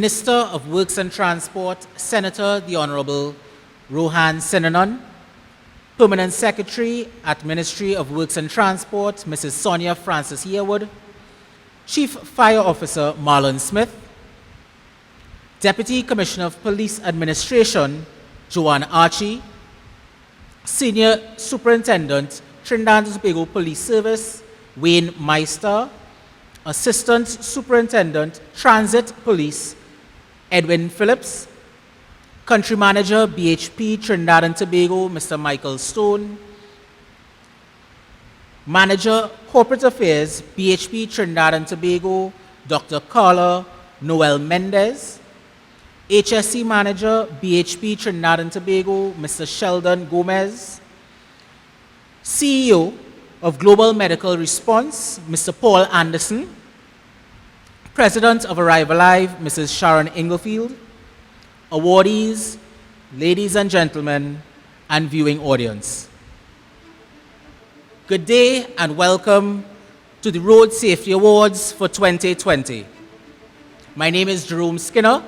Minister of Works and Transport, Senator the Honorable Rohan Sinanan, Permanent Secretary at Ministry of Works and Transport, Mrs. Sonia Francis Yearwood, Chief Fire Officer Marlon Smith, Deputy Commissioner of Police Administration, Joanne Archie, Senior Superintendent, Trinidad and Tobago Police Service, Wayne Meister, Assistant Superintendent, Transit Police, Edwin Phillips, Country Manager, BHP Trinidad and Tobago, Mr. Michael Stone, Manager, Corporate Affairs, BHP Trinidad and Tobago, Dr. Carla Noel Mendez, HSC Manager, BHP Trinidad and Tobago, Mr. Sheldon Gomez, CEO of Global Medical Response, Mr. Paul Anderson, President of Arrive Alive, Mrs. Sharon Inglefield, awardees, ladies and gentlemen, and viewing audience. Good day and welcome to the Road Safety Awards for 2020. My name is Jerome Skinner,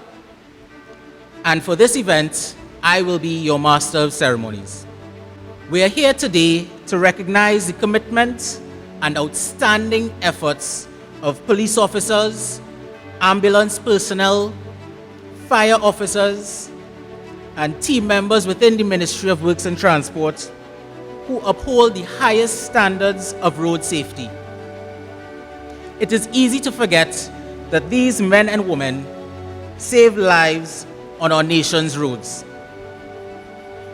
and for this event, I will be your Master of Ceremonies. We are here today to recognize the commitment and outstanding efforts of police officers, ambulance personnel, fire officers, and team members within the Ministry of Works and Transport who uphold the highest standards of road safety. It is easy to forget that these men and women save lives on our nation's roads.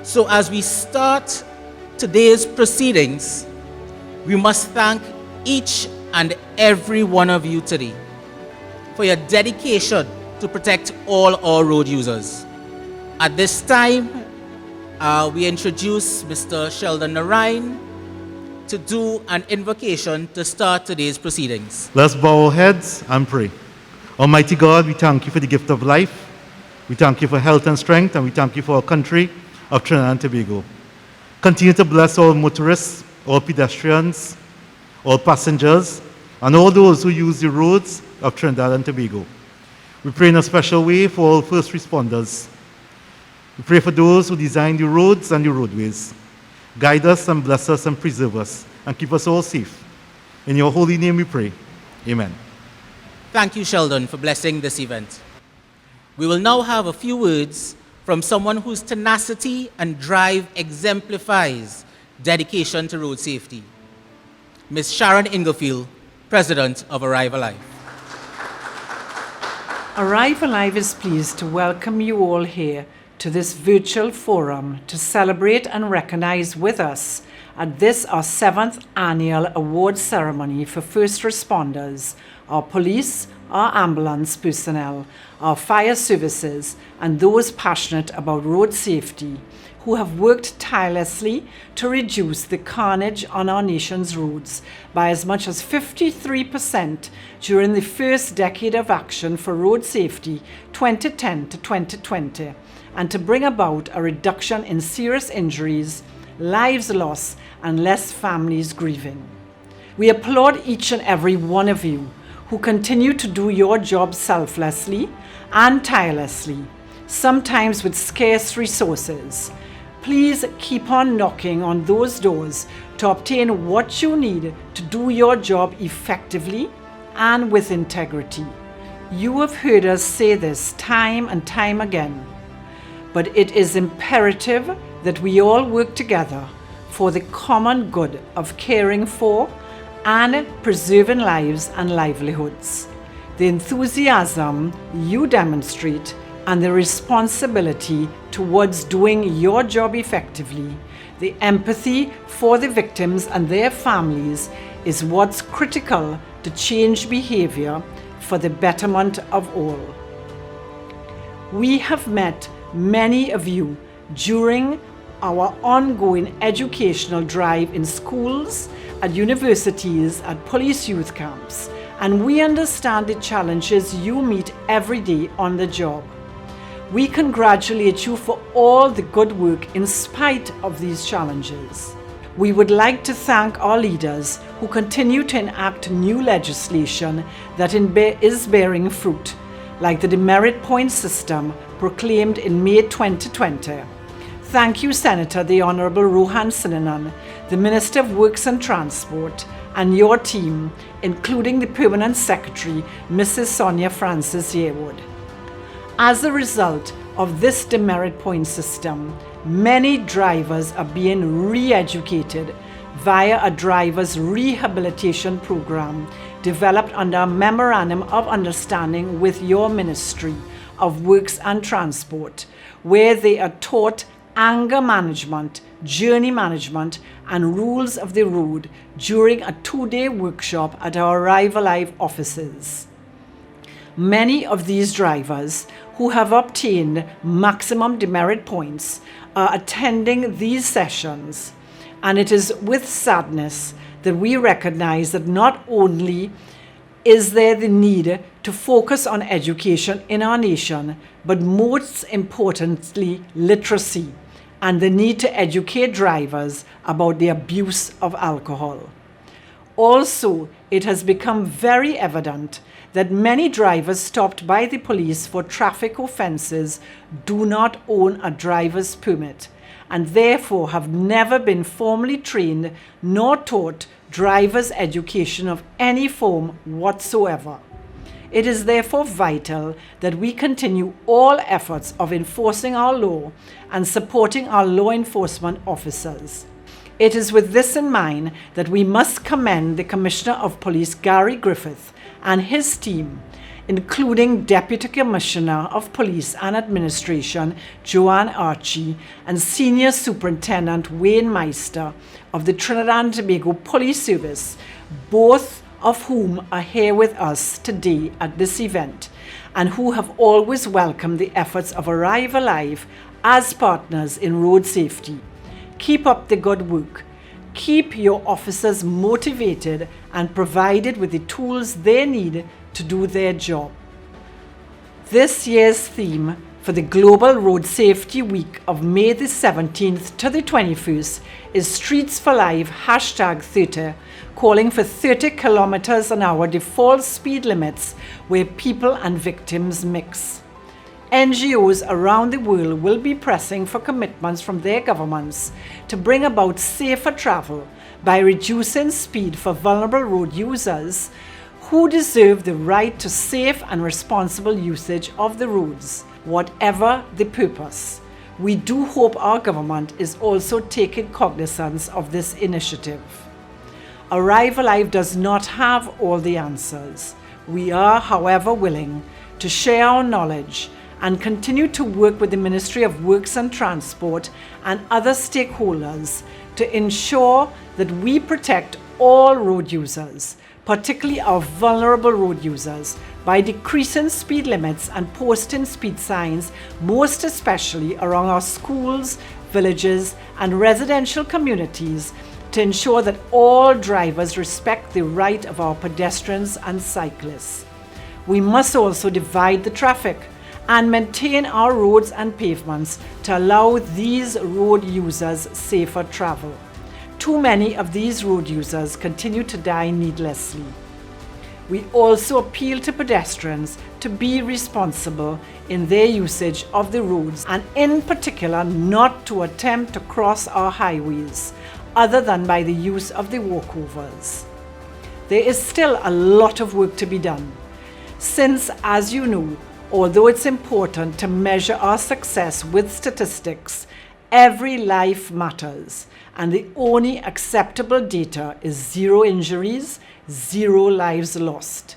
So as we start today's proceedings, we must thank each and every one of you today for your dedication to protect all our road users. At this time, we introduce Mr. Sheldon Narain to do an invocation to start today's proceedings. Let's bow our heads and pray. Almighty God, we thank you for the gift of life. We thank you for health and strength, and we thank you for our country of Trinidad and Tobago. Continue to bless all motorists, all pedestrians, all passengers, and all those who use the roads of Trinidad and Tobago. We pray in a special way for all first responders. We pray for those who design the roads and the roadways. Guide us and bless us and preserve us and keep us all safe. In your holy name we pray. Amen. Thank you, Sheldon, for blessing this event. We will now have a few words from someone whose tenacity and drive exemplifies dedication to road safety. Ms. Sharon Inglefield, President of Arrive Alive. Arrive Alive is pleased to welcome you all here to this virtual forum to celebrate and recognize with us at this our 7th annual award ceremony for first responders, our police, our ambulance personnel, our fire services, and those passionate about road safety who have worked tirelessly to reduce the carnage on our nation's roads by as much as 53% during the first decade of action for road safety, 2010 to 2020, and to bring about a reduction in serious injuries, lives lost, and less families grieving. We applaud each and every one of you who continue to do your job selflessly and tirelessly, sometimes with scarce resources. Please keep on knocking on those doors to obtain what you need to do your job effectively and with integrity. You have heard us say this time and time again, but it is imperative that we all work together for the common good of caring for and preserving lives and livelihoods. The enthusiasm you demonstrate and the responsibility towards doing your job effectively, the empathy for the victims and their families is what's critical to change behavior for the betterment of all. We have met many of you during our ongoing educational drive in schools, at universities, at police youth camps, and we understand the challenges you meet every day on the job. We congratulate you for all the good work in spite of these challenges. We would like to thank our leaders who continue to enact new legislation that is bearing fruit, like the demerit point system proclaimed in May 2020. Thank you, Senator the Honourable Rohan Sinanan, the Minister of Works and Transport, and your team, including the Permanent Secretary, Mrs. Sonia Francis Yearwood. As a result of this demerit point system, many drivers are being re-educated via a driver's rehabilitation program developed under a Memorandum of Understanding with your Ministry of Works and Transport, where they are taught anger management, journey management, and rules of the road during a 2-day workshop at our Arrive Alive offices. Many of these drivers who have obtained maximum demerit points are attending these sessions, and it is with sadness that we recognize that not only is there the need to focus on education in our nation, but most importantly, literacy, and the need to educate drivers about the abuse of alcohol. Also, it has become very evident that many drivers stopped by the police for traffic offences do not own a driver's permit and therefore have never been formally trained nor taught driver's education of any form whatsoever. It is therefore vital that we continue all efforts of enforcing our law and supporting our law enforcement officers. It is with this in mind that we must commend the Commissioner of Police, Gary Griffith, and his team, including Deputy Commissioner of Police and Administration, Joanne Archie, and Senior Superintendent Wayne Meister of the Trinidad and Tobago Police Service, both of whom are here with us today at this event, and who have always welcomed the efforts of Arrive Alive as partners in road safety. Keep up the good work. Keep your officers motivated and provided with the tools they need to do their job. This year's theme for the Global Road Safety Week of May the 17th to the 21st is Streets for Life #30, calling for 30 kilometers an hour default speed limits where people and victims mix. NGOs around the world will be pressing for commitments from their governments to bring about safer travel by reducing speed for vulnerable road users who deserve the right to safe and responsible usage of the roads, whatever the purpose. We do hope our government is also taking cognizance of this initiative. Arrive Alive does not have all the answers. We are, however, willing to share our knowledge and continue to work with the Ministry of Works and Transport and other stakeholders to ensure that we protect all road users, particularly our vulnerable road users, by decreasing speed limits and posting speed signs, most especially around our schools, villages, and residential communities, to ensure that all drivers respect the right of our pedestrians and cyclists. We must also divide the traffic and maintain our roads and pavements to allow these road users safer travel. Too many of these road users continue to die needlessly. We also appeal to pedestrians to be responsible in their usage of the roads and in particular not to attempt to cross our highways other than by the use of the walkovers. There is still a lot of work to be done since, as you know, although it's important to measure our success with statistics, every life matters and the only acceptable data is 0 injuries, 0 lives lost.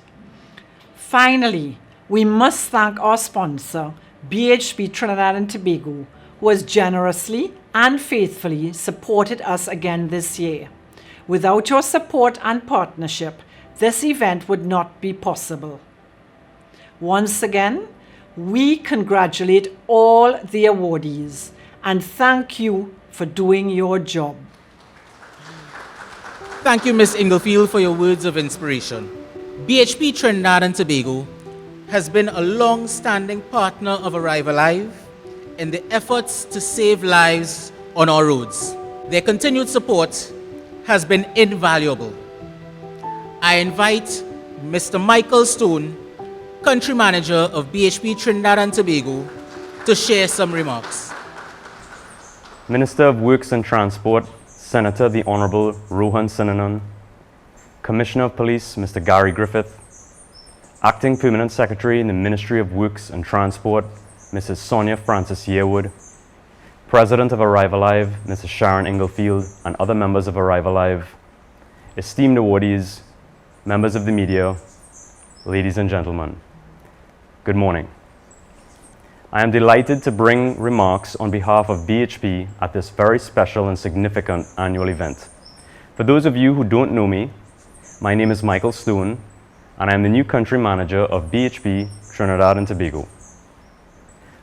Finally, we must thank our sponsor, BHP Trinidad and Tobago, who has generously and faithfully supported us again this year. Without your support and partnership, this event would not be possible. Once again, we congratulate all the awardees and thank you for doing your job. Thank you, Ms. Inglefield, for your words of inspiration. BHP Trinidad and Tobago has been a long-standing partner of Arrive Alive in the efforts to save lives on our roads. Their continued support has been invaluable. I invite Mr. Michael Stone, Country Manager of BHP Trinidad and Tobago, to share some remarks. Minister of Works and Transport, Senator the Honourable Rohan Sinanan, Commissioner of Police, Mr. Gary Griffith, Acting Permanent Secretary in the Ministry of Works and Transport, Mrs. Sonia Francis Yearwood, President of Arrive Alive, Mrs. Sharon Inglefield, and other members of Arrive Alive, esteemed awardees, members of the media, ladies and gentlemen, good morning. I am delighted to bring remarks on behalf of BHP at this very special and significant annual event. For those of you who don't know me, my name is Michael Stone, and I am the new Country Manager of BHP Trinidad and Tobago.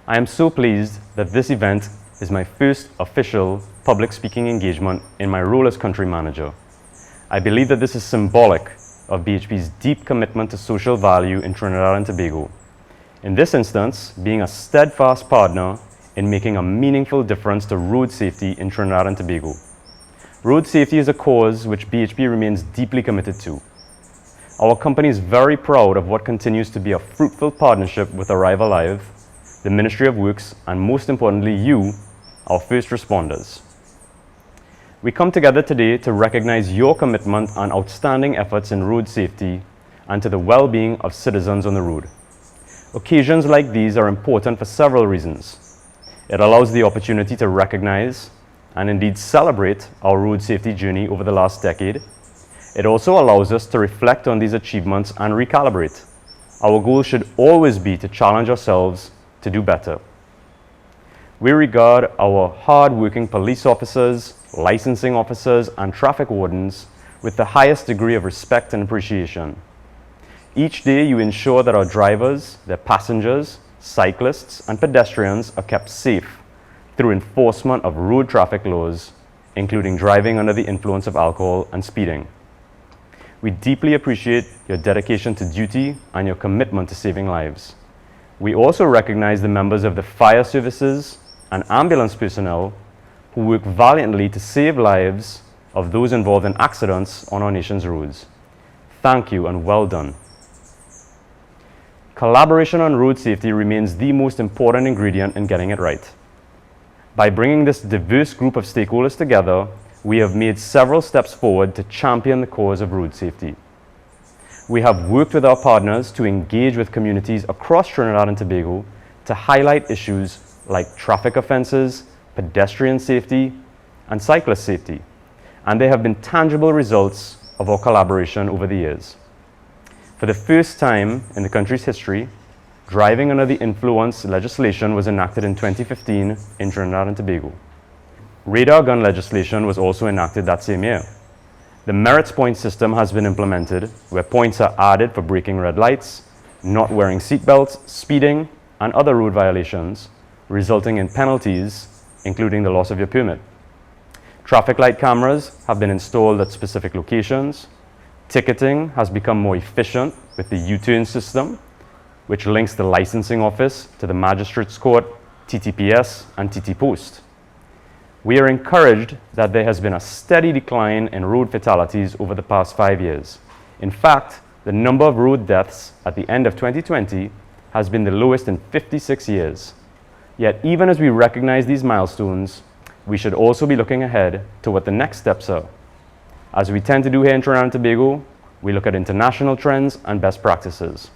I am so pleased that this event is my first official public speaking engagement in my role as Country Manager. I believe that this is symbolic of BHP's deep commitment to social value in Trinidad and Tobago. In this instance, being a steadfast partner in making a meaningful difference to road safety in Trinidad and Tobago. Road safety is a cause which BHP remains deeply committed to. Our company is very proud of what continues to be a fruitful partnership with Arrive Alive, the Ministry of Works, and most importantly you, our first responders. We come together today to recognize your commitment and outstanding efforts in road safety and to the well-being of citizens on the road. Occasions like these are important for several reasons. It allows the opportunity to recognize and indeed celebrate our road safety journey over the last decade. It also allows us to reflect on these achievements and recalibrate. Our goal should always be to challenge ourselves to do better. We regard our hard-working police officers, licensing officers, and traffic wardens with the highest degree of respect and appreciation. Each day you ensure that our drivers, their passengers, cyclists, and pedestrians are kept safe through enforcement of road traffic laws, including driving under the influence of alcohol and speeding. We deeply appreciate your dedication to duty and your commitment to saving lives. We also recognize the members of the fire services and ambulance personnel who work valiantly to save lives of those involved in accidents on our nation's roads. Thank you and well done. Collaboration on road safety remains the most important ingredient in getting it right. By bringing this diverse group of stakeholders together, we have made several steps forward to champion the cause of road safety. We have worked with our partners to engage with communities across Trinidad and Tobago to highlight issues like traffic offences, pedestrian safety, and cyclist safety, and there have been tangible results of our collaboration over the years. For the first time in the country's history, driving under the influence legislation was enacted in 2015 in Trinidad and Tobago. Radar gun legislation was also enacted that same year. The merits point system has been implemented, where points are added for breaking red lights, not wearing seatbelts, speeding, and other road violations, resulting in penalties, including the loss of your permit. Traffic light cameras have been installed at specific locations. Ticketing has become more efficient with the U-turn system, which links the licensing office to the magistrate's court, TTPS, and TT Post. We are encouraged that there has been a steady decline in road fatalities over the past 5 years. In fact, the number of road deaths at the end of 2020 has been the lowest in 56 years. Yet, even as we recognize these milestones, we should also be looking ahead to what the next steps are. As we tend to do here in Trinidad and Tobago, we look at international trends and best practices.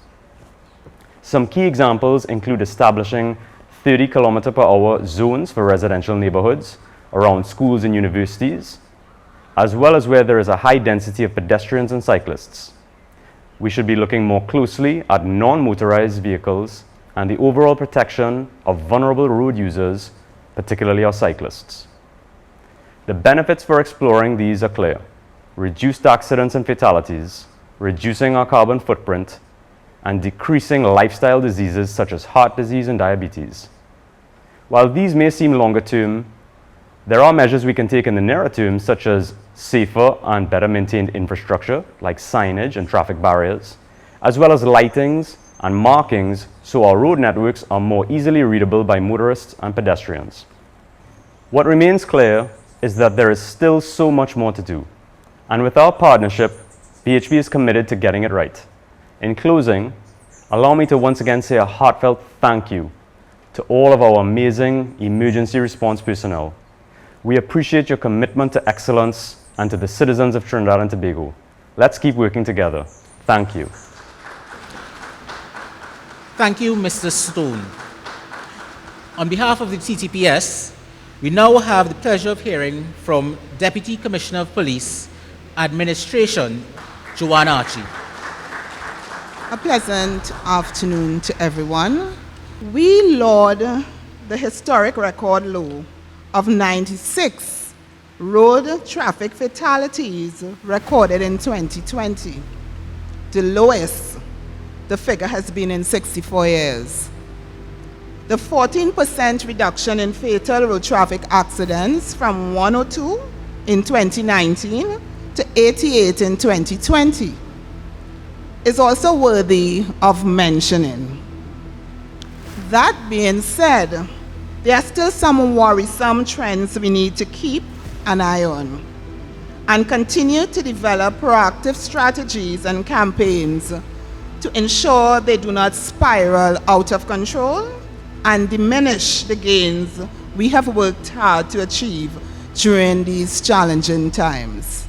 Some key examples include establishing 30 km/h zones for residential neighborhoods around schools and universities, as well as where there is a high density of pedestrians and cyclists. We should be looking more closely at non-motorized vehicles and the overall protection of vulnerable road users, particularly our cyclists. The benefits for exploring these are clear: reduced accidents and fatalities, reducing our carbon footprint, and decreasing lifestyle diseases such as heart disease and diabetes. While these may seem longer term, there are measures we can take in the nearer term, such as safer and better maintained infrastructure like signage and traffic barriers, as well as lightings and markings so our road networks are more easily readable by motorists and pedestrians. What remains clear is that there is still so much more to do, and with our partnership, BHP is committed to getting it right. In closing, allow me to once again say a heartfelt thank you to all of our amazing emergency response personnel. We appreciate your commitment to excellence and to the citizens of Trinidad and Tobago. Let's keep working together. Thank you. Thank you, Mr. Stone. On behalf of the TTPS, we now have the pleasure of hearing from Deputy Commissioner of Police, Administration, Joanne Archie. A pleasant afternoon to everyone. We laud the historic record low of 96 road traffic fatalities recorded in 2020, the lowest the figure has been in 64 years. The 14% reduction in fatal road traffic accidents from 102 in 2019 to 88 in 2020 is also worthy of mentioning. That being said, there are still some worrisome trends we need to keep an eye on and continue to develop proactive strategies and campaigns to ensure they do not spiral out of control and diminish the gains we have worked hard to achieve during these challenging times.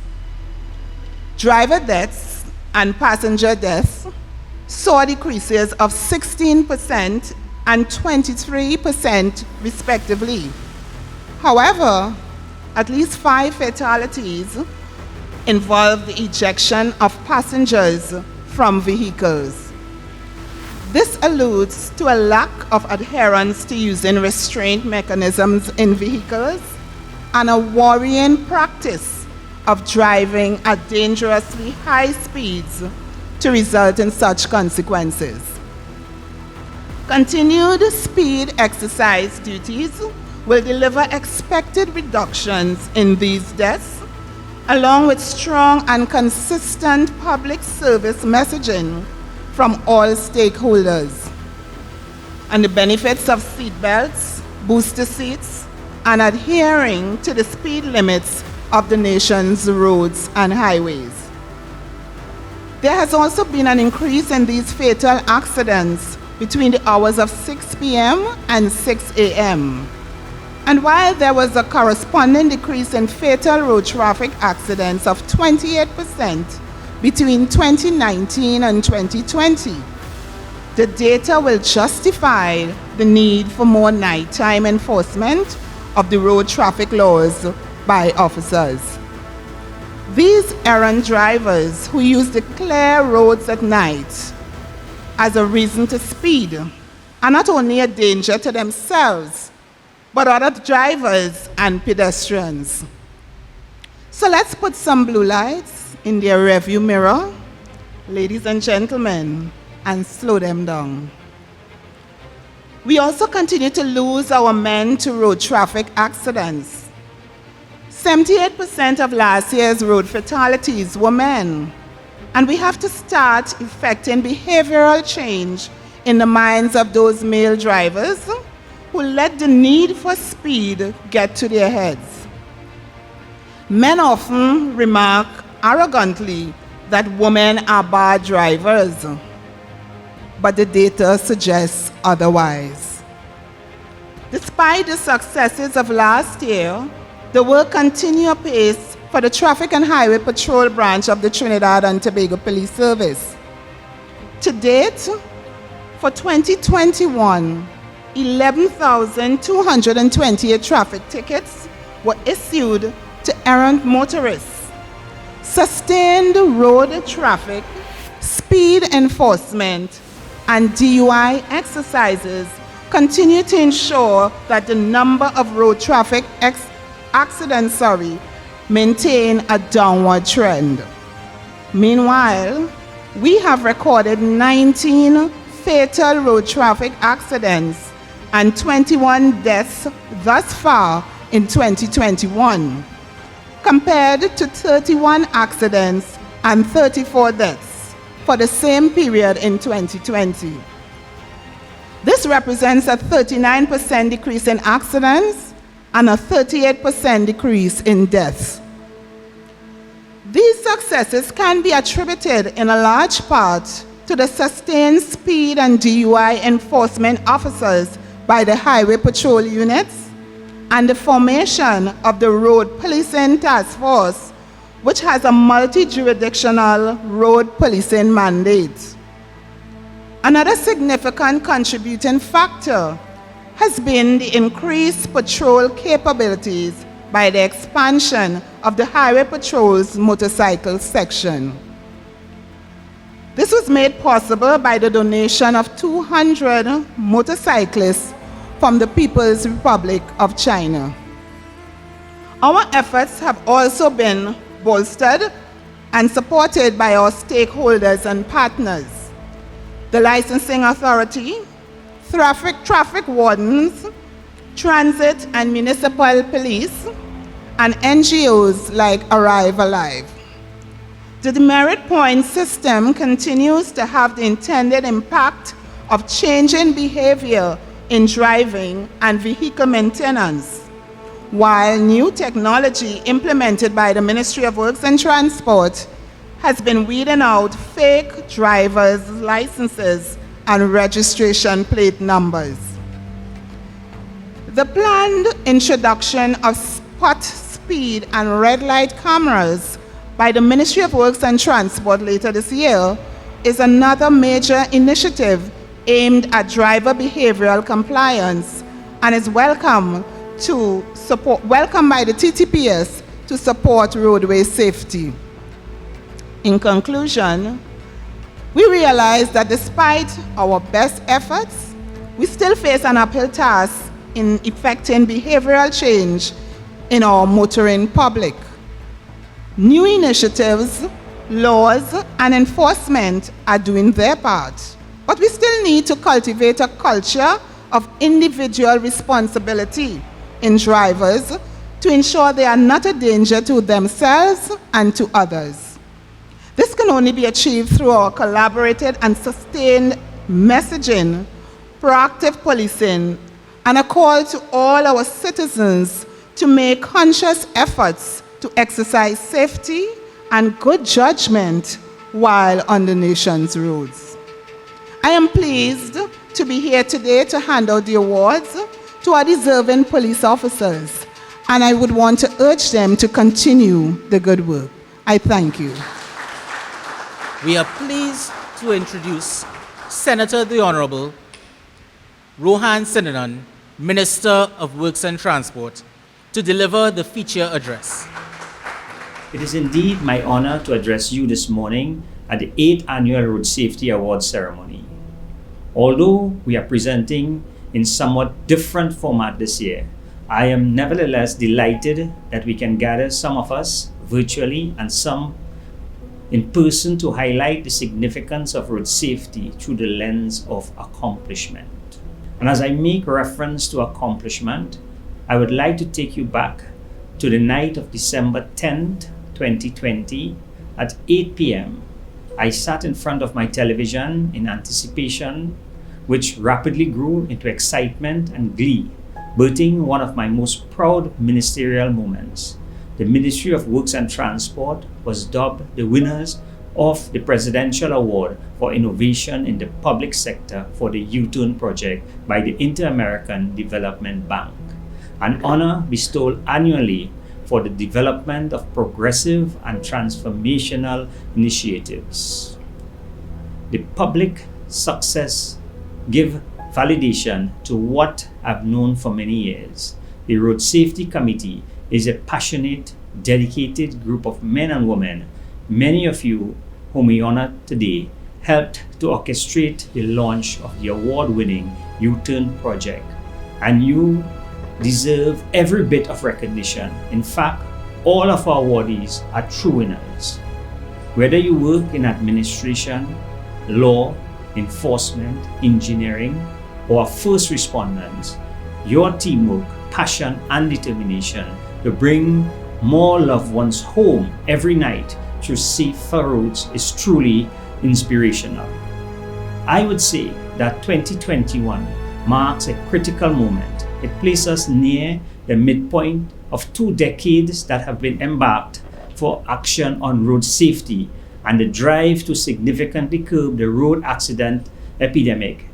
Driver deaths and passenger deaths saw decreases of 16% and 23% respectively. However, at least 5 fatalities involved the ejection of passengers from vehicles. This alludes to a lack of adherence to using restraint mechanisms in vehicles and a worrying practice of driving at dangerously high speeds to result in such consequences. Continued speed exercise duties will deliver expected reductions in these deaths, along with strong and consistent public service messaging from all stakeholders. And the benefits of seatbelts, booster seats, and adhering to the speed limits of the nation's roads and highways. There has also been an increase in these fatal accidents between the hours of 6 p.m. and 6 a.m. And while there was a corresponding decrease in fatal road traffic accidents of 28% between 2019 and 2020, the data will justify the need for more nighttime enforcement of the road traffic laws by officers. These errant drivers who use the clear roads at night as a reason to speed are not only a danger to themselves, but other drivers and pedestrians. So let's put some blue lights in their rearview mirror, ladies and gentlemen, and slow them down. We also continue to lose our men to road traffic accidents. 78% of last year's road fatalities were men, and we have to start effecting behavioral change in the minds of those male drivers who let the need for speed get to their heads. Men often remark arrogantly that women are bad drivers, but the data suggests otherwise. Despite the successes of last year, the work continues apace for the Traffic and Highway Patrol branch of the Trinidad and Tobago Police Service. To date, for 2021, 11,228 traffic tickets were issued to errant motorists. Sustained road traffic, speed enforcement, and DUI exercises continue to ensure that the number of road traffic accidents maintain a downward trend. Meanwhile, we have recorded 19 fatal road traffic accidents and 21 deaths thus far in 2021, compared to 31 accidents and 34 deaths for the same period in 2020. This represents a 39% decrease in accidents and a 38% decrease in deaths. These successes can be attributed in a large part to the sustained speed and DUI enforcement officers by the Highway Patrol units and the formation of the Road Policing Task Force, which has a multi-jurisdictional road policing mandate. Another significant contributing factor has been the increased patrol capabilities by the expansion of the Highway Patrol's motorcycle section. This was made possible by the donation of 200 motorcyclists from the People's Republic of China. Our efforts have also been bolstered and supported by our stakeholders and partners, the licensing authority, traffic wardens, transit and municipal police, and NGOs like Arrive Alive. The demerit point system continues to have the intended impact of changing behavior in driving and vehicle maintenance, while new technology implemented by the Ministry of Works and Transport has been weeding out fake driver's licenses and registration plate numbers. The planned introduction of spot speed and red light cameras by the Ministry of Works and Transport later this year is another major initiative aimed at driver behavioral compliance and is welcome by the TTPS to support roadway safety. In conclusion, we realize that despite our best efforts, we still face an uphill task in effecting behavioral change in our motoring public. New initiatives, laws, and enforcement are doing their part, but we still need to cultivate a culture of individual responsibility in drivers to ensure they are not a danger to themselves and to others. This can only be achieved through our collaborated and sustained messaging, proactive policing, and a call to all our citizens to make conscious efforts to exercise safety and good judgment while on the nation's roads. I am pleased to be here today to hand out the awards to our deserving police officers, and I would want to urge them to continue the good work. I thank you. We are pleased to introduce Senator the Honorable Rohan Sinanan, Minister of Works and Transport, to deliver the feature address. It is indeed my honor to address you this morning at the 8th Annual Road Safety Awards ceremony. Although we are presenting in somewhat different format this year, I am nevertheless delighted that we can gather some of us virtually and some in person to highlight the significance of road safety through the lens of accomplishment. And as I make reference to accomplishment, I would like to take you back to the night of December 10th, 2020 at 8 p.m. I sat in front of my television in anticipation, which rapidly grew into excitement and glee, birthing one of my most proud ministerial moments. The Ministry of Works and Transport was dubbed the winners of the Presidential Award for Innovation in the Public Sector for the U-Turn project by the Inter-American Development Bank, an honor bestowed annually for the development of progressive and transformational initiatives. The public success give validation to what I've known for many years. The Road Safety Committee is a passionate, dedicated group of men and women. Many of you whom we honor today helped to orchestrate the launch of the award-winning U-Turn project, and you deserve every bit of recognition. In fact, all of our awardees are true winners. Whether you work in administration, law, enforcement, engineering, or first responders, your teamwork, passion, and determination to bring more loved ones home every night through safer roads is truly inspirational. I would say that 2021 marks a critical moment. It places us near the midpoint of 2 decades that have been embarked for action on road safety and the drive to significantly curb the road accident epidemic.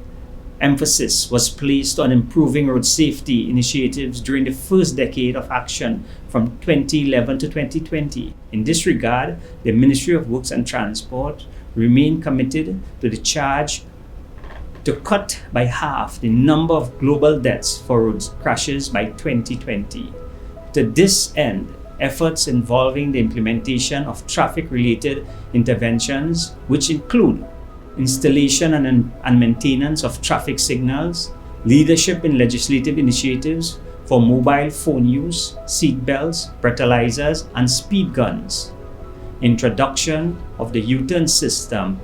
Emphasis was placed on improving road safety initiatives during the first decade of action from 2011 to 2020. In this regard, the Ministry of Works and Transport remained committed to the charge to cut by half the number of global deaths for road crashes by 2020. To this end, efforts involving the implementation of traffic-related interventions, which include installation and maintenance of traffic signals, leadership in legislative initiatives for mobile phone use, seat belts, breathalyzers, and speed guns, introduction of the U-Turn system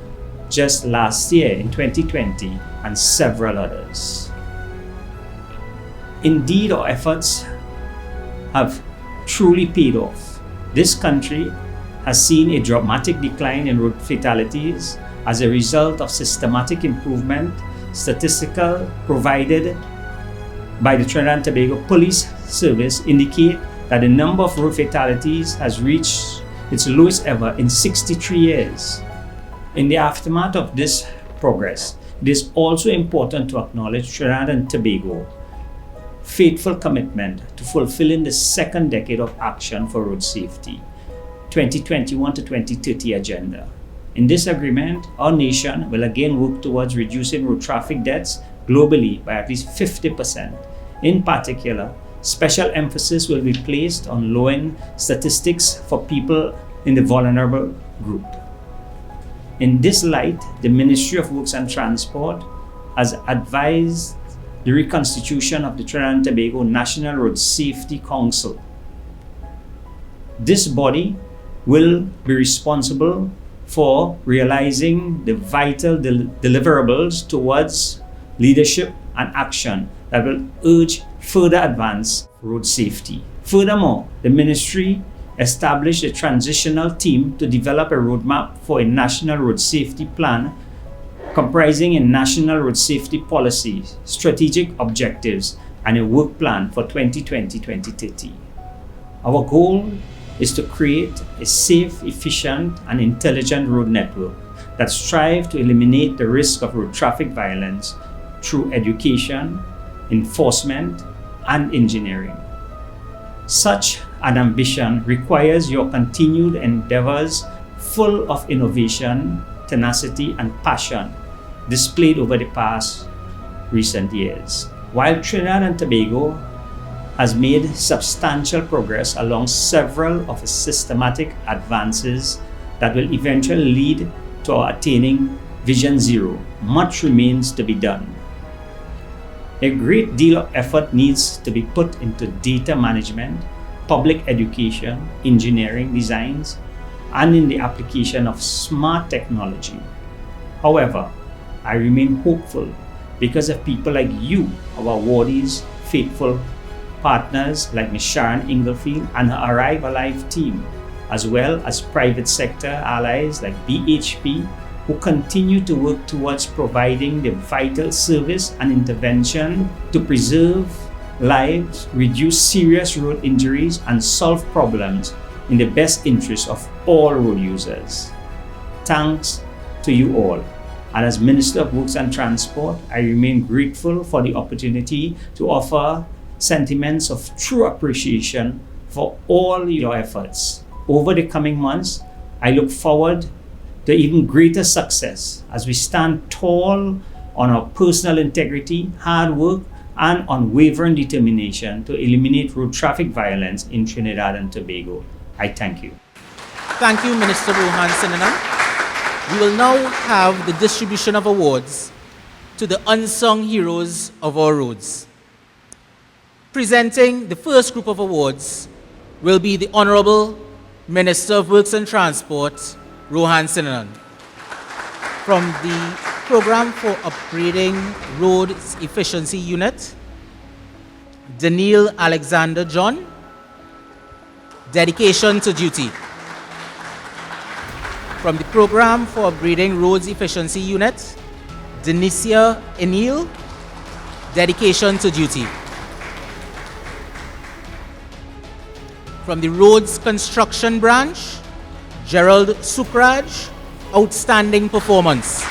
just last year in 2020, and several others. Indeed, our efforts have truly paid off. This country has seen a dramatic decline in road fatalities as a result of systematic improvement. Statistical provided by the Trinidad and Tobago Police Service indicate that the number of road fatalities has reached its lowest ever in 63 years. In the aftermath of this progress, it is also important to acknowledge Trinidad and Tobago's faithful commitment to fulfilling the second decade of action for road safety, 2021 to 2030 agenda. In this agreement, our nation will again work towards reducing road traffic deaths globally by at least 50%. In particular, special emphasis will be placed on lowering statistics for people in the vulnerable group. In this light, the Ministry of Works and Transport has advised the reconstitution of the Trinidad and Tobago National Road Safety Council. This body will be responsible for realizing the vital deliverables towards leadership and action that will urge further advance road safety. Furthermore, the ministry established a transitional team to develop a roadmap for a national road safety plan comprising a national road safety policy, strategic objectives, and a work plan for 2020-2030. Our goal is to create a safe, efficient, and intelligent road network that strives to eliminate the risk of road traffic violence through education, enforcement, and engineering. Such an ambition requires your continued endeavors full of innovation, tenacity, and passion displayed over the past recent years. While Trinidad and Tobago has made substantial progress along several of its systematic advances that will eventually lead to our attaining Vision Zero, much remains to be done. A great deal of effort needs to be put into data management, public education, engineering designs, and in the application of smart technology. However, I remain hopeful because of people like you, our awardees, faithful partners like Ms. Sharon Inglefield and her Arrive Alive team, as well as private sector allies like BHP, who continue to work towards providing the vital service and intervention to preserve lives, reduce serious road injuries, and solve problems in the best interest of all road users. Thanks to you all. And as Minister of Works and Transport, I remain grateful for the opportunity to offer sentiments of true appreciation for all your efforts. Over the coming months, I look forward to even greater success as we stand tall on our personal integrity, hard work, and unwavering determination to eliminate road traffic violence in Trinidad and Tobago. I thank you. Thank you, Minister Rohan Sinanan. We will now have the distribution of awards to the unsung heroes of our roads. Presenting the first group of awards will be the Honorable Minister of Works and Transport, Rohan Sinanan. From the Program for Upgrading Roads Efficiency Unit, Daniel Alexander John, Dedication to Duty. From the Program for Upgrading Roads Efficiency Unit, Denicia Enil, Dedication to Duty. From the Roads Construction Branch, Gerald Sukraj, Outstanding Performance.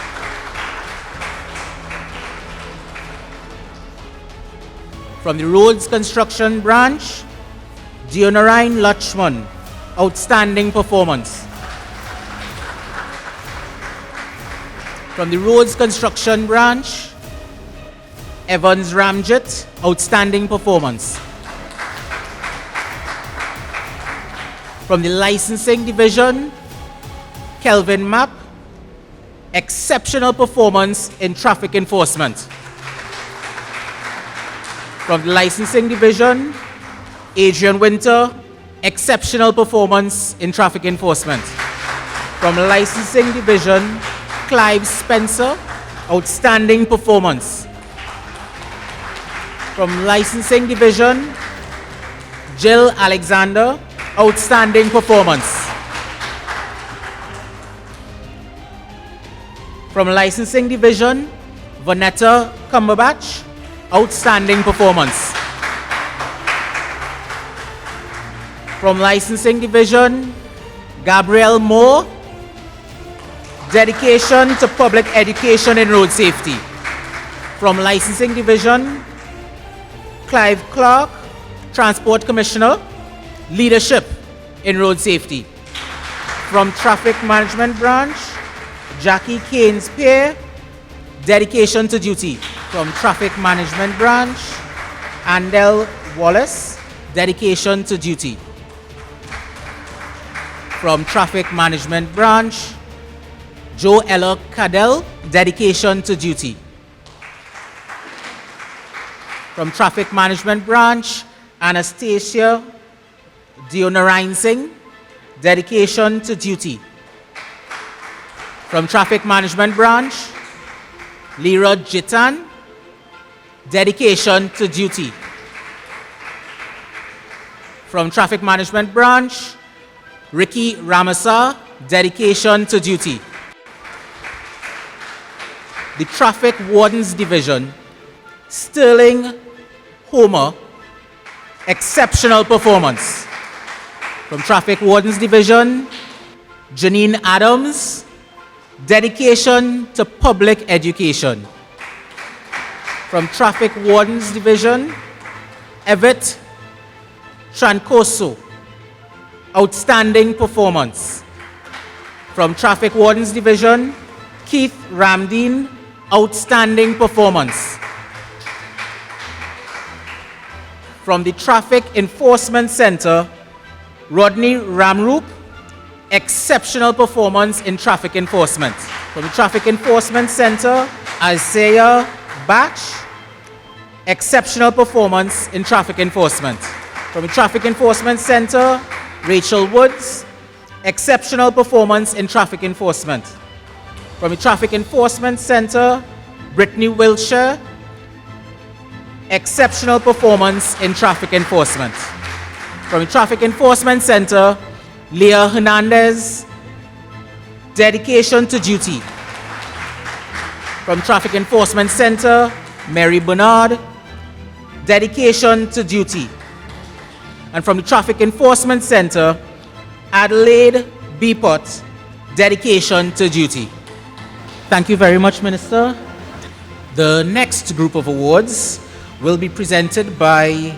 From the Roads Construction Branch, Dionarine Lachman, Outstanding Performance. From the Roads Construction Branch, Evans Ramjit, Outstanding Performance. From the Licensing Division, Kelvin Mapp, Exceptional Performance in Traffic Enforcement. From the Licensing Division, Adrian Winter, Exceptional Performance in Traffic Enforcement. From the Licensing Division, Clive Spencer, Outstanding Performance. From Licensing Division, Jill Alexander, Outstanding Performance. From Licensing Division, Vanetta Cumberbatch, Outstanding Performance. From Licensing Division, Gabrielle Moore, Dedication to Public Education and Road Safety. From Licensing Division, Clive Clark, Transport Commissioner, Leadership in Road Safety. From Traffic Management Branch, Jackie Keynes Pear, Dedication to Duty. From Traffic Management Branch, Andel Wallace, Dedication to Duty. From Traffic Management Branch, Joe Ella Cadell, Dedication to Duty. From Traffic Management Branch, Anastasia Dionarine Singh, Dedication to Duty. From Traffic Management Branch, Lira Jitan, Dedication to Duty. From Traffic Management Branch, Ricky Ramasa, Dedication to Duty. The Traffic Wardens Division, Sterling Homer, Exceptional Performance. From Traffic Wardens Division, Janine Adams, Dedication to Public Education. From Traffic Wardens Division, Evet Trancoso, Outstanding Performance. From Traffic Wardens Division, Keith Ramdeen, Outstanding Performance. From the Traffic Enforcement Center, Rodney Ramroop, Exceptional Performance in Traffic Enforcement. From the Traffic Enforcement Center, Isaiah Batch, Exceptional Performance in Traffic Enforcement. From the Traffic Enforcement Center, Rachel Woods, Exceptional Performance in Traffic Enforcement. From the Traffic Enforcement Center, Brittany Wilshire, Exceptional Performance in Traffic Enforcement. From the Traffic Enforcement Center, Leah Hernandez, Dedication to Duty. From Traffic Enforcement Center, Mary Bernard, Dedication to Duty. And from the Traffic Enforcement Center, Adelaide Beepot, dedication to duty. Thank you very much, Minister. The next group of awards will be presented by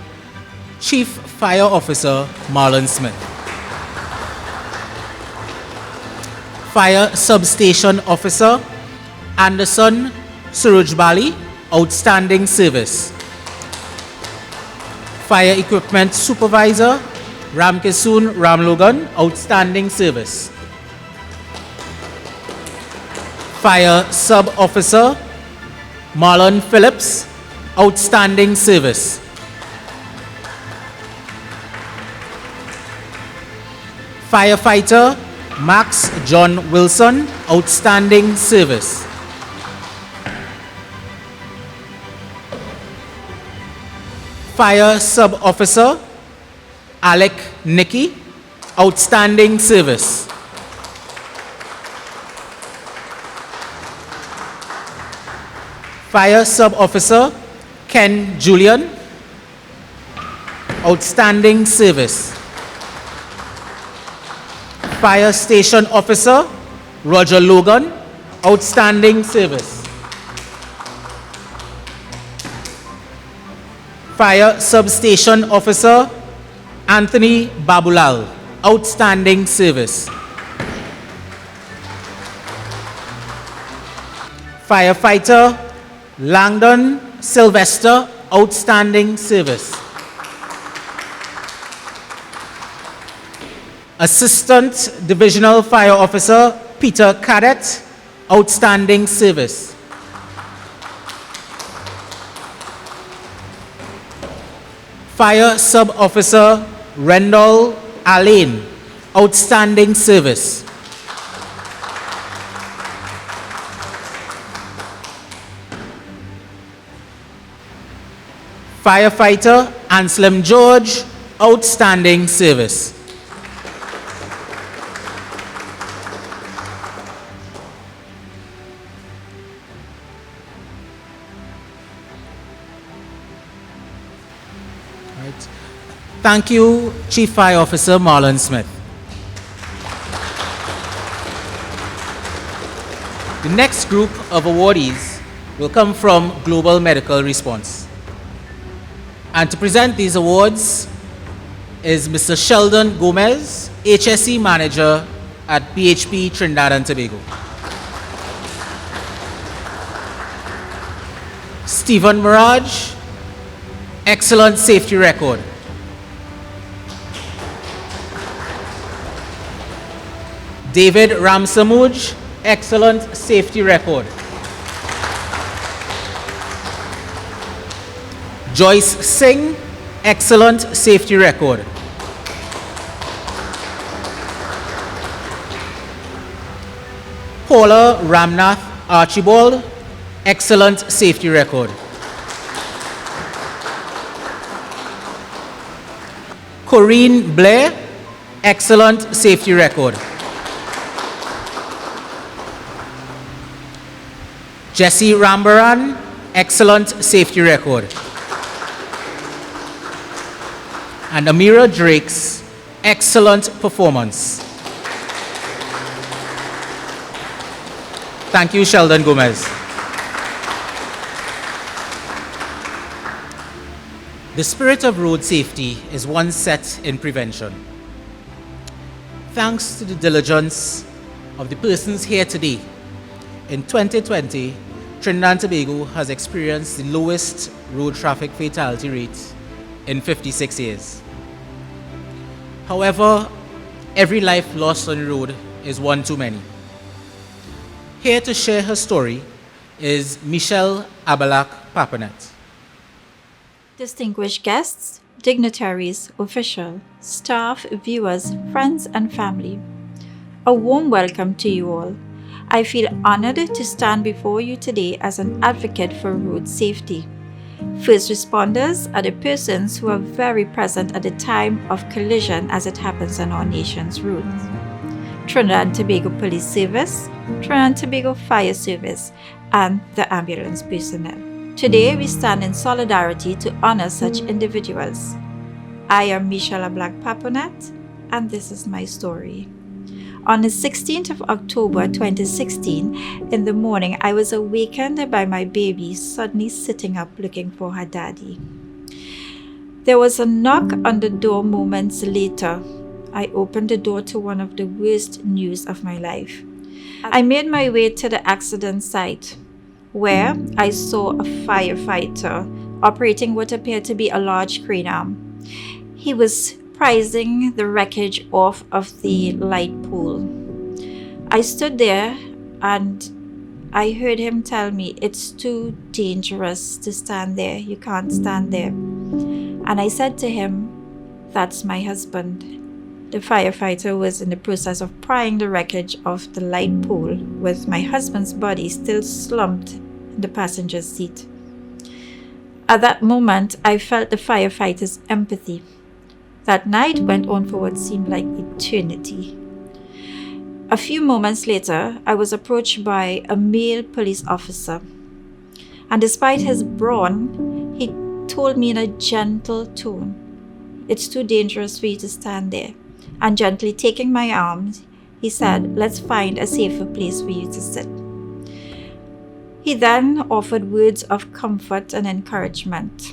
Chief Fire Officer Marlon Smith. Fire Substation Officer Anderson Surujbali, Outstanding Service. Fire Equipment Supervisor Ramkisoon Ramlogan, Outstanding Service. Fire Sub Officer Marlon Phillips, Outstanding Service. Firefighter Max John Wilson, Outstanding Service. Fire Sub Officer Alec Nicky, Outstanding Service. Fire Sub Officer Ken Julian, Outstanding Service. Fire Station Officer Roger Logan, Outstanding Service. Fire Substation Officer Anthony Babulal, Outstanding Service. Firefighter Langdon Sylvester, Outstanding Service. Assistant Divisional Fire Officer Peter Cadet, Outstanding Service. Fire Sub Officer Rendell Alain, Outstanding Service. Firefighter Anselm George, Outstanding Service. Right. Thank you, Chief Fire Officer Marlon Smith. The next group of awardees will come from Global Medical Response. And to present these awards is Mr. Sheldon Gomez, HSE Manager at BHP Trinidad and Tobago. Stephen Mirage, excellent safety record. David Ramsamuj, excellent safety record. Joyce Singh, excellent safety record. Paula Ramnath Archibald, excellent safety record. Corinne Blair, excellent safety record. Jesse Rambaran, excellent safety record. And Amira Drakes, excellent performance. Thank you, Sheldon Gomez. The spirit of road safety is one set in prevention. Thanks to the diligence of the persons here today, in 2020, Trinidad and Tobago has experienced the lowest road traffic fatality rate in 56 years. However, every life lost on the road is one too many. Here to share her story is Michelle Abalak Papanet. Distinguished guests, dignitaries, officials, staff, viewers, friends, and family, a warm welcome to you all. I feel honored to stand before you today as an advocate for road safety. First responders are the persons who are very present at the time of collision as it happens on our nation's roads. Trinidad and Tobago Police Service, Trinidad and Tobago Fire Service, and the ambulance personnel. Today we stand in solidarity to honor such individuals. I am Michelle Abalak Papanet, and this is my story. On the 16th of October 2016, in the morning, I was awakened by my baby suddenly sitting up looking for her daddy. There was a knock on the door moments later. I opened the door to one of the worst news of my life. I made my way to the accident site, where I saw a firefighter operating what appeared to be a large crane arm. He was prizing the wreckage off of the light pole. I stood there and I heard him tell me, "It's too dangerous to stand there. You can't stand there." And I said to him, "That's my husband." The firefighter was in the process of prying the wreckage of the light pole with my husband's body still slumped in the passenger seat. At that moment, I felt the firefighter's empathy. That night went on for what seemed like eternity. A few moments later, I was approached by a male police officer. And despite his brawn, he told me in a gentle tone, "It's too dangerous for you to stand there." And gently taking my arms, he said, "Let's find a safer place for you to sit." He then offered words of comfort and encouragement.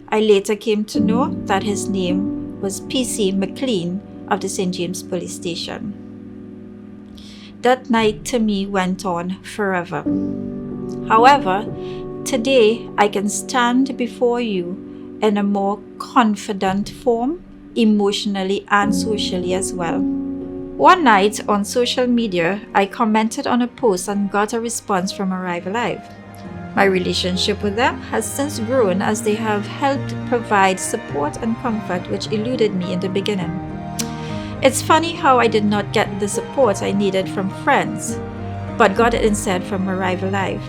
I later came to know that his name was PC McLean of the St. James Police Station. That night to me went on forever. However, today I can stand before you in a more confident form, emotionally and socially as well. One night on social media, I commented on a post and got a response from Arrive Alive. My relationship with them has since grown as they have helped provide support and comfort which eluded me in the beginning. It's funny how I did not get the support I needed from friends, but got it instead from Arrive Alive.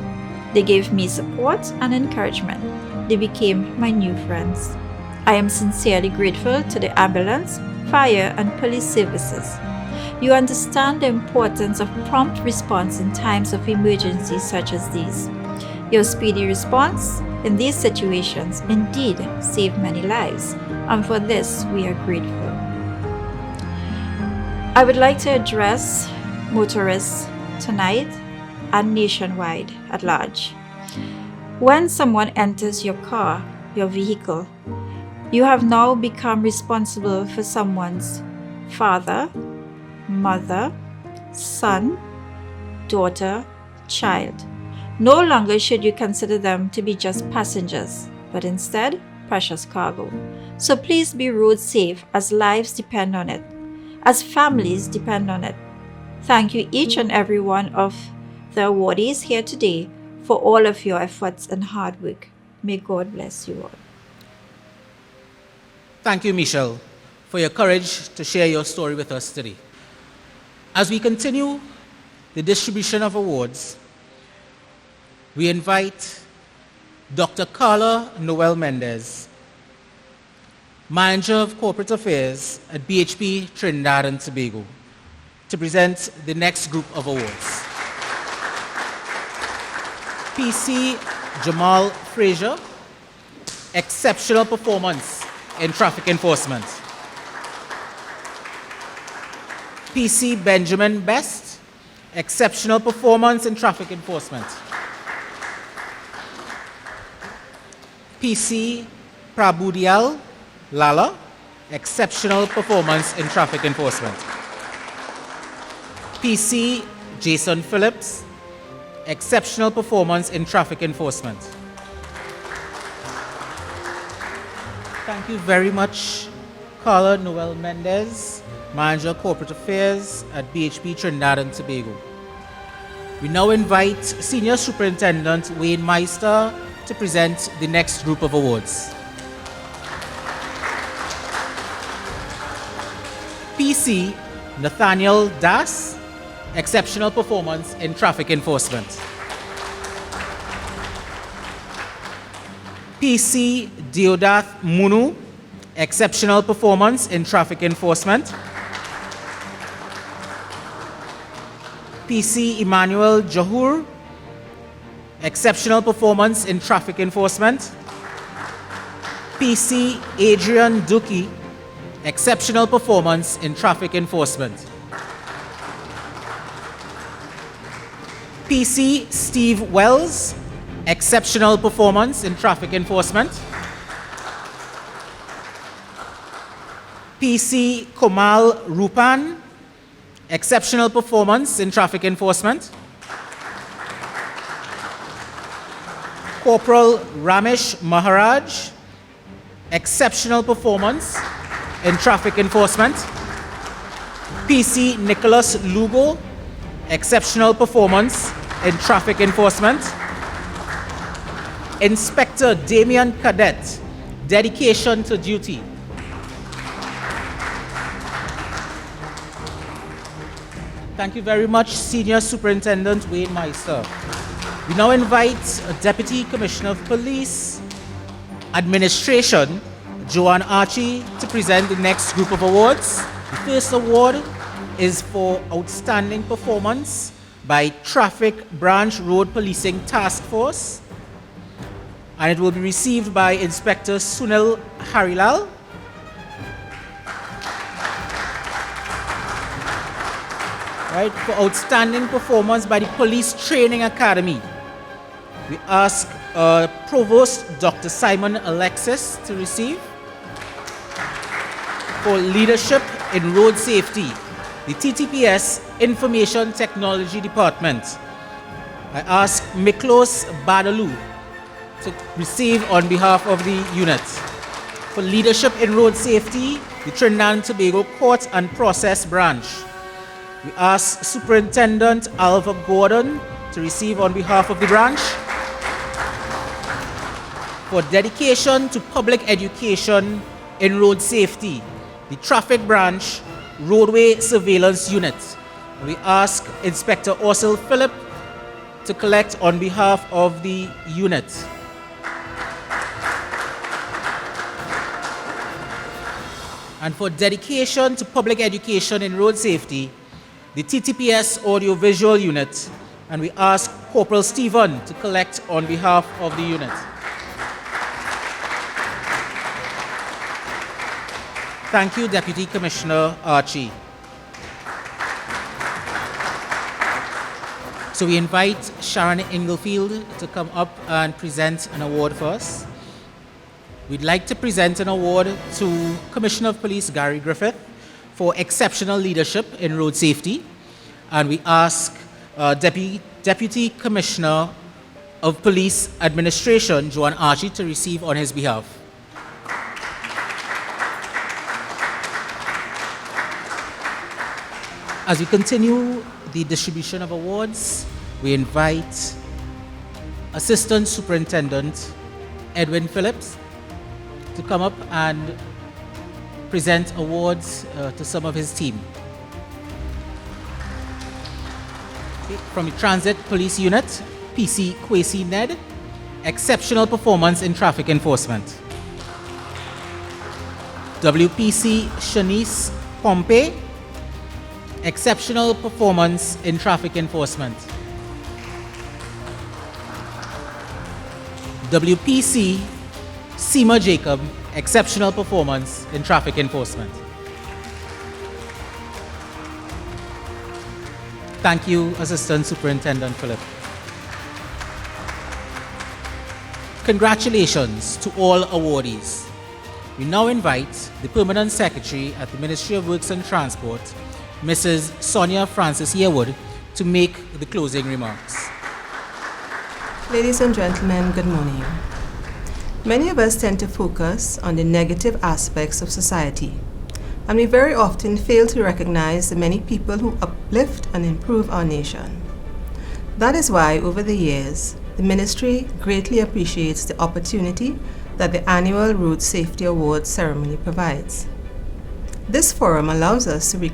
They gave me support and encouragement. They became my new friends. I am sincerely grateful to the ambulance, fire, and police services. You understand the importance of prompt response in times of emergencies such as these. Your speedy response in these situations indeed saved many lives, and for this we are grateful. I would like to address motorists tonight and nationwide at large. When someone enters your car, your vehicle, you have now become responsible for someone's father, mother, son, daughter, child. No longer should you consider them to be just passengers, but instead precious cargo. So please be road safe as lives depend on it, as families depend on it. Thank you each and every one of the awardees here today for all of your efforts and hard work. May God bless you all. Thank you, Michelle, for your courage to share your story with us today. As we continue the distribution of awards, we invite Dr. Carla Noel Mendez, Manager of Corporate Affairs at BHP Trinidad and Tobago, to present the next group of awards. PC Jamal Frazier, Exceptional Performance in Traffic Enforcement. PC Benjamin Best, Exceptional Performance in Traffic Enforcement. PC Prabudial Lala, Exceptional Performance in Traffic Enforcement. PC Jason Phillips, Exceptional Performance in Traffic Enforcement. Thank you very much, Carla Noel Mendez, Manager Corporate Affairs at BHP Trinidad and Tobago. We now invite Senior Superintendent Wayne Meister to present the next group of awards. PC Nathaniel Das, Exceptional Performance in Traffic Enforcement. PC Deodath Munu, Exceptional Performance in Traffic Enforcement. PC Emmanuel Jahur, Exceptional Performance in Traffic Enforcement. PC Adrian Duki, Exceptional Performance in Traffic Enforcement. PC Steve Wells, exceptional performance in traffic enforcement. PC Komal Rupan, exceptional performance in traffic enforcement. Corporal Ramesh Maharaj, exceptional performance in traffic enforcement. PC Nicholas Lugo, exceptional performance in traffic enforcement. Inspector Damian Cadet, dedication to duty. Thank you very much, Senior Superintendent Wayne Meister. We now invite Deputy Commissioner of Police Administration, Joanne Archie, to present the next group of awards. The first award is for outstanding performance by Traffic Branch Road Policing Task Force, and it will be received by Inspector Sunil Harilal. Right, for outstanding performance by the Police Training Academy, we ask Provost Dr. Simon Alexis to receive. For leadership in road safety, the TTPS Information Technology Department, I ask Miklos Badalu to receive on behalf of the unit. For leadership in road safety, the Trinidad and Tobago Court and Process Branch, we ask Superintendent Alva Gordon to receive on behalf of the branch. For dedication to public education in road safety, the Traffic Branch Roadway Surveillance Unit, we ask Inspector Orsil Phillip to collect on behalf of the unit. And for dedication to public education in road safety, the TTPS Audiovisual Unit, and we ask Corporal Stephen to collect on behalf of the unit. Thank you, Deputy Commissioner Archie. So we invite Sharon Inglefield to come up and present an award for us. We'd like to present an award to Commissioner of Police Gary Griffith for exceptional leadership in road safety, and we ask Deputy Commissioner of Police Administration, Joanne Archie, to receive on his behalf. As we continue the distribution of awards, we invite Assistant Superintendent Edwin Phillips to come up and present awards to some of his team. Okay, from the Transit Police Unit, PC Kwesi Ned, exceptional performance in traffic enforcement. WPC Shanice Pompey, exceptional performance in traffic enforcement. WPC Seema Jacob, exceptional performance in traffic enforcement. Thank you, Assistant Superintendent Phillip. Congratulations to all awardees. We now invite the Permanent Secretary at the Ministry of Works and Transport, Mrs. Sonia Francis Yearwood, to make the closing remarks. Ladies and gentlemen, good morning. Many of us tend to focus on the negative aspects of society, and we very often fail to recognize the many people who uplift and improve our nation. That is why, over the years, the Ministry greatly appreciates the opportunity that the annual Road Safety Awards ceremony provides. This forum allows us to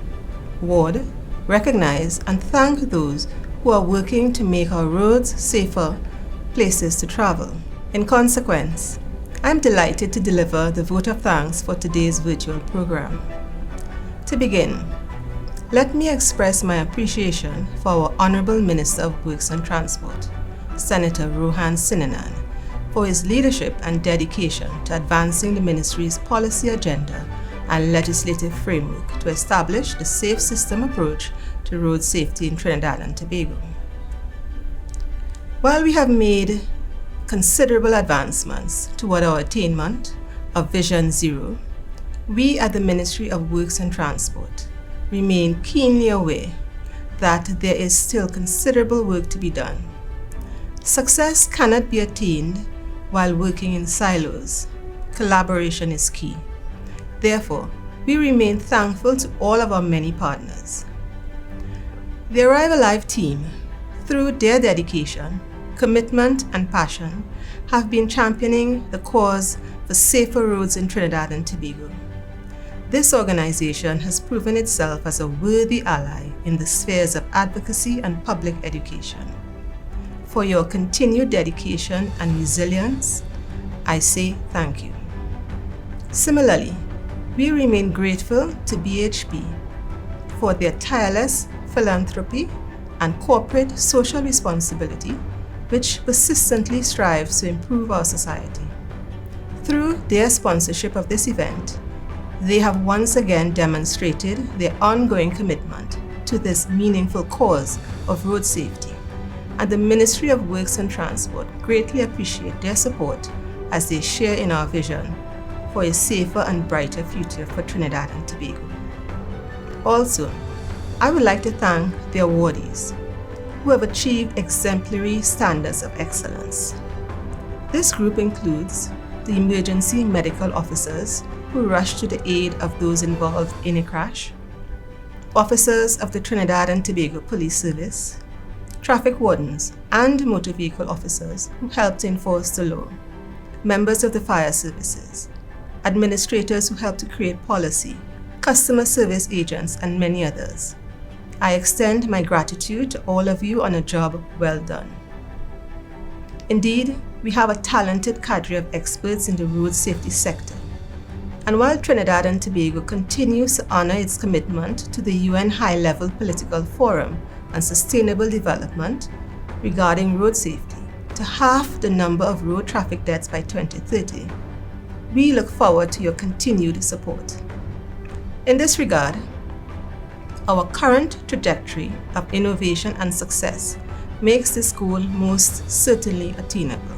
reward, recognize, and thank those who are working to make our roads safer places to travel. In consequence, I am delighted to deliver the vote of thanks for today's virtual program. To begin, let me express my appreciation for our Honorable Minister of Works and Transport, Senator Rohan Sinanan, for his leadership and dedication to advancing the Ministry's policy agenda and legislative framework to establish the safe system approach to road safety in Trinidad and Tobago. While we have made considerable advancements toward our attainment of Vision Zero, we at the Ministry of Works and Transport remain keenly aware that there is still considerable work to be done. Success cannot be attained while working in silos. Collaboration is key. Therefore, we remain thankful to all of our many partners. The Arrive Alive team, through their dedication, commitment, and passion, have been championing the cause for safer roads in Trinidad and Tobago. This organization has proven itself as a worthy ally in the spheres of advocacy and public education. For your continued dedication and resilience, I say thank you. Similarly, we remain grateful to BHP for their tireless philanthropy and corporate social responsibility, which persistently strives to improve our society. Through their sponsorship of this event, they have once again demonstrated their ongoing commitment to this meaningful cause of road safety, and the Ministry of Works and Transport greatly appreciate their support as they share in our vision for a safer and brighter future for Trinidad and Tobago. Also, I would like to thank the awardees who have achieved exemplary standards of excellence. This group includes the emergency medical officers who rushed to the aid of those involved in a crash, officers of the Trinidad and Tobago Police Service, traffic wardens and motor vehicle officers who helped to enforce the law, members of the fire services, administrators who helped to create policy, customer service agents, and many others. I extend my gratitude to all of you on a job well done. Indeed, we have a talented cadre of experts in the road safety sector. And while Trinidad and Tobago continues to honor its commitment to the UN High-Level Political Forum on Sustainable Development regarding road safety to halve the number of road traffic deaths by 2030, we look forward to your continued support. In this regard, our current trajectory of innovation and success makes this goal most certainly attainable.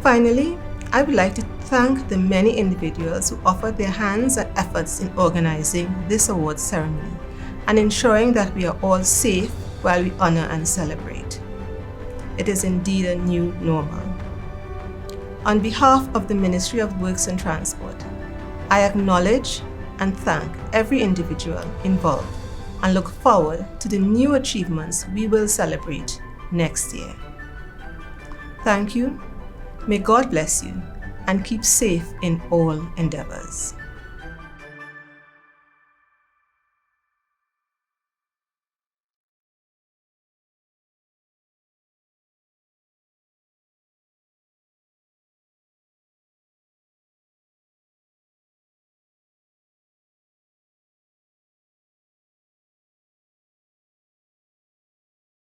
Finally, I would like to thank the many individuals who offered their hands and efforts in organizing this awards ceremony and ensuring that we are all safe while we honor and celebrate. It is indeed a new normal. On behalf of the Ministry of Works and Transport, I acknowledge and thank every individual involved and look forward to the new achievements we will celebrate next year. Thank you. May God bless you and keep safe in all endeavors.